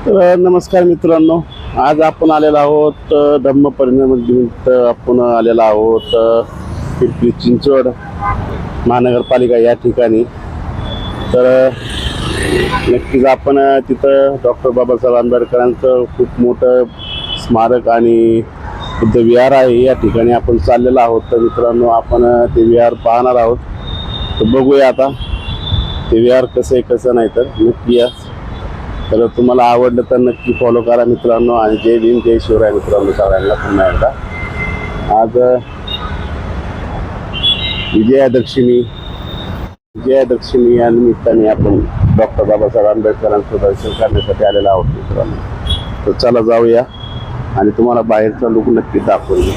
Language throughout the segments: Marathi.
नमस्कार मित्रांनो, आज आपण आलेलो आहोत धम्म परिनिमित्त आपण आलेलो आहोत पिंपरी चिंचवड महानगरपालिका या ठिकाणी। तर नक्कीच आपण तिथं डॉक्टर बाबासाहेब आंबेडकरांचं खूप मोठं स्मारक आणि बुद्ध विहार आहे, या ठिकाणी आपण चाललेलो आहोत। तर मित्रांनो, आपण ते विहार पाहणार आहोत। तर बघूया आता ते विहार कसं आहे कसं नाही, तर नक्की या। तर तुम्हाला आवडलं तर नक्की फॉलो करा मित्रांनो। आणि जय भीम जय शिवराय मित्रांनो सगळ्यांना पुन्हा एकदा। आज विजयादशमी या निमित्ताने आपण डॉक्टर बाबासाहेब आंबेडकरांचं दर्शन करण्यासाठी आलेलो आहोत मित्रांनो। तर चला जाऊया आणि तुम्हाला बाहेरचा लुक नक्की दाखवूया।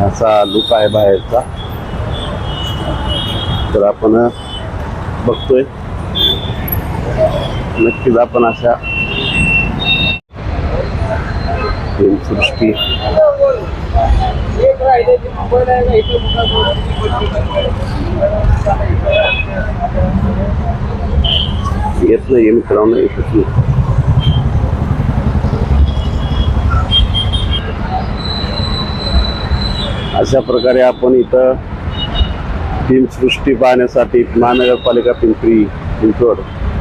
असा लुक आहे बाहेरचा। तर आपण बघतोय, नक्कीच आपण अशा सृष्टी येत नाही मित्रांनो, येतच नाही। अशा प्रकारे आपण इथं भीमसृष्टी पाहण्यासाठी महानगरपालिका पिंपरी चिंचवड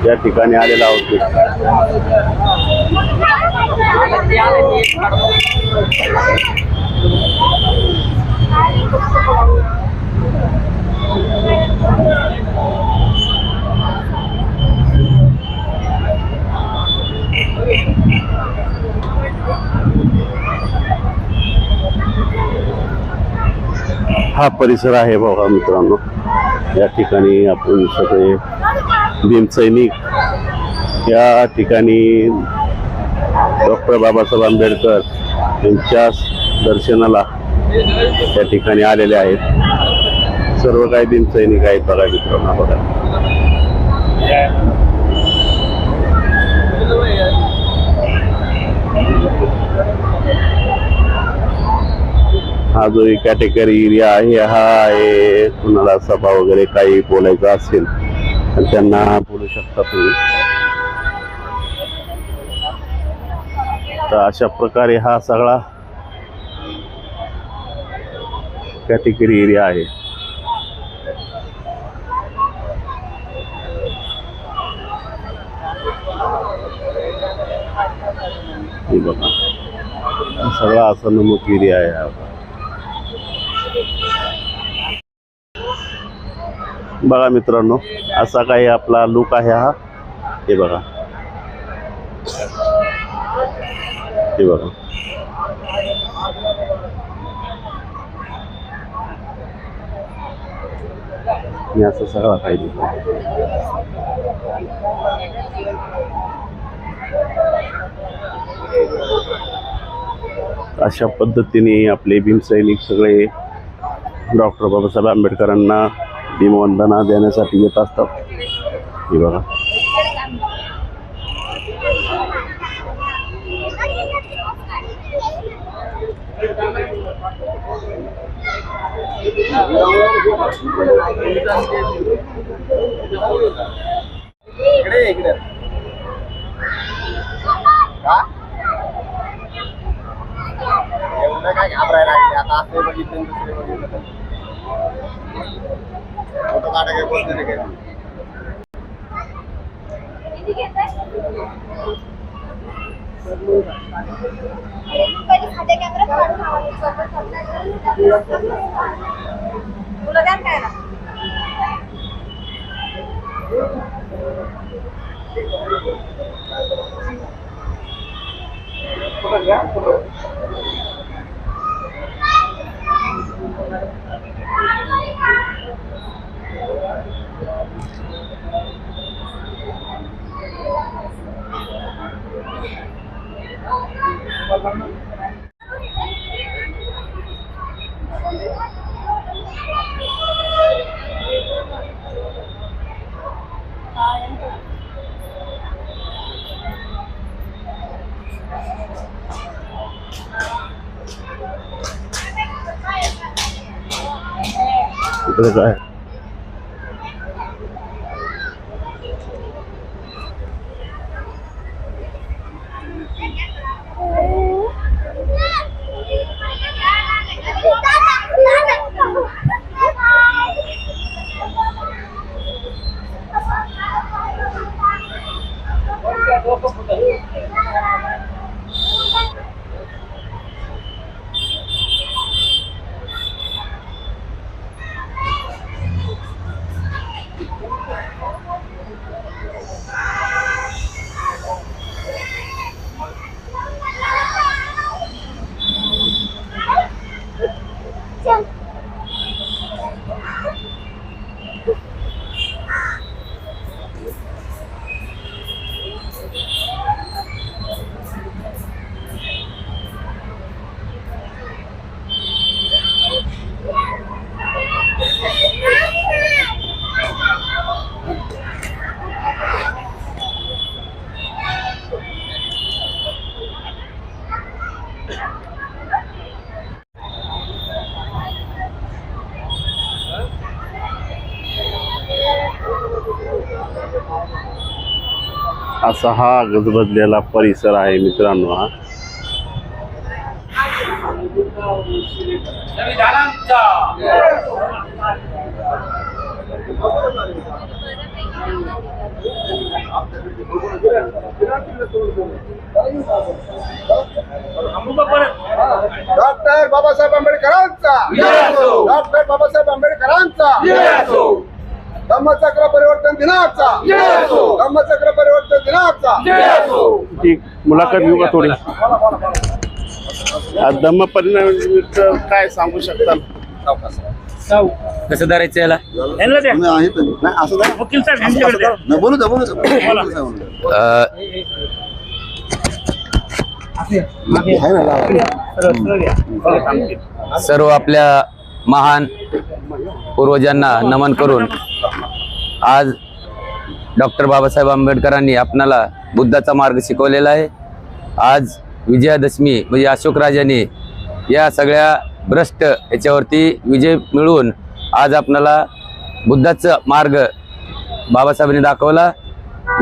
या ठिकाणी आलेला आहोत। हा परिसर आहे बघा मित्रांनो, या ठिकाणी आपण सगळे भीम सैनिक या ठिकाणी डॉक्टर बाबासाहेब आंबेडकर यांच्या दर्शनाला या ठिकाणी आलेले आहेत। सर्व काही भीम सैनिक आहेत बघा मित्रांनो, बघा। हा जो कॅटेगरी एरिया आहे, हा आहे कुणाला सभा वगैरे काही बोलायचं असेल तर त्यांना बोलू शकता तुम्ही। तर अशा प्रकारे हा सगळा कॅटेगरी एरिया आहे। हे बघा, सगळा असा नमक एरिया आहे हा। बघा मित्रांनो, असा काही आपला लुक आहे हा। हे बघा, हे बघा। मी असं सगळं काही दिसतो। अशा पद्धतीने आपले भीमसैनिक सगळे डॉक्टर बाबासाहेब आंबेडकरांना भीमवंदना देण्यासाठी येत असतात। हे बघा, काय घाबरायला लागले आता, असं बघितलं दुसरे बघितलं फोटो काढा काय बोलणार काय। इकडे काय असा हा गजबजलेला परिसर आहे मित्रांनो हा. डॉक्टर बाबासाहेब आंबेडकरांचा डॉक्टर बाबासाहेब आंबेडकरांचा धम्मचक्र परिवर्तन दिनाचा धम्मचक्र परिवर्तन दिनाचा ती मुलाखत घेऊ का थोडी? आज धम्म परिनिमित्त काय सांगू शकता? कसं धरायचं याला? बोलू द्या सर्व आपल्या महान पूर्वजांना नमन करून आज डॉक्टर बाबासाहेब आंबेडकरांनी आपणाला बुद्धाचा मार्ग शिकवलेला आहे. आज विजयादशमी म्हणजे अशोकराजाने या सगळ्या भ्रष्ट याच्यावरती विजय मिळवून आज आपणाला बुद्धाचा मार्ग बाबासाहेबांनी दाखवला.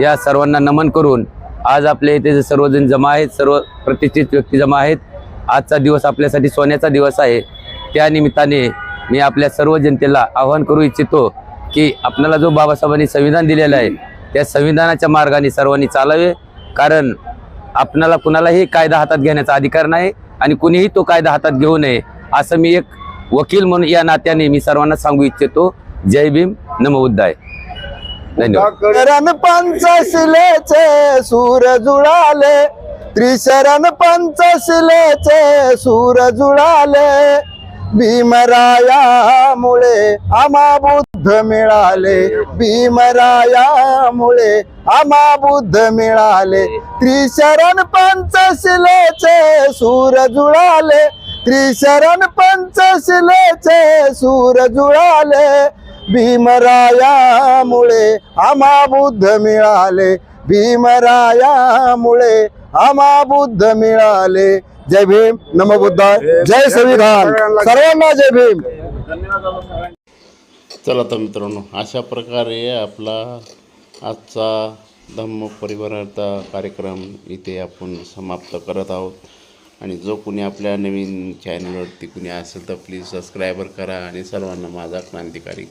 या सर्वांना नमन करून आज आपल्या इथे सर्वजण जमा आहेत, सर्व प्रतिष्ठित व्यक्ती जमा आहेत. आजचा दिवस आपल्यासाठी सोन्याचा दिवस आहे. त्या निमित्ताने मी आपल्या सर्व जनतेला आवाहन करू इच्छितो की आपल्याला जो बाबासाहेबांनी संविधान दिलेलं आहे त्या संविधानाच्या मार्गाने सर्वांनी चालावे. कारण आपल्याला कुणालाही कायदा हातात घेण्याचा अधिकार नाही आणि कुणीही तो कायदा हातात घेऊ नये असं मी एक वकील म्हणून या नात्याने मी सर्वांना सांगू इच्छितो. जय भीम, नमो बुद्धाय. धन्यवाद. पंचशिलेचे सूर जुळाले, त्रिशरण पंचशिलेचे सूर जुळाले, भीमरायामुळे आम्हा बुद्ध मिळाले, भीमरायामुळे आम्हा बुद्ध मिळाले. त्रिशरण पंचशिलेचे सूर जुळाले, त्रिशरण पंचशिलेचे सूर जुळाले, भीमरायामुळे आम्हा बुद्ध मिळाले, भीमरायामुळे आम्हा बुद्ध मिळाले. जय भीम, नमो बुद्धाय, जय संविधान, सर्वांना जय भीम. चला तर मित्रांनो, अशा प्रकारे आपला आजचा धम्म परिवाराचा कार्यक्रम इथे आपण समाप्त करत आहोत. आणि जो कुणी आपल्या नवीन चॅनलवरती कुणी असेल तर प्लीज सबस्क्रायबर करा आणि सर्वांना माझा क्रांतिकारी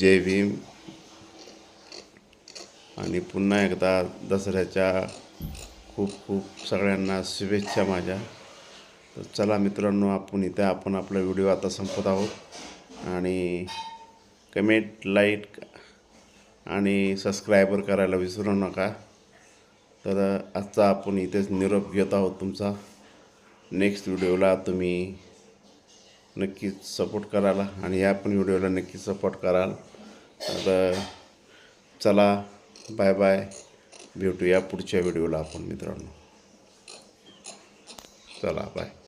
जय भीम. आणि पुन्हा एकदा दसऱ्याच्या खूप खूप सगळ्यांना शुभेच्छा माझ्या. तर चला मित्रांनो, आपण आपला व्हिडिओ आता संपत आहोत. आणि कमेंट, लाईक आणि सबस्क्रायबर करायला विसरू नका. तर आजचा आपण इथेच निरोप घेत आहोत तुमचा. नेक्स्ट व्हिडिओला तुम्ही नक्कीच सपोर्ट कराल आणि ह्या पण व्हिडिओला नक्कीच सपोर्ट कराल. तर चला, बाय बाय, भेटूया पुढच्या व्हिडिओला आपण मित्रांनो. चला बाय.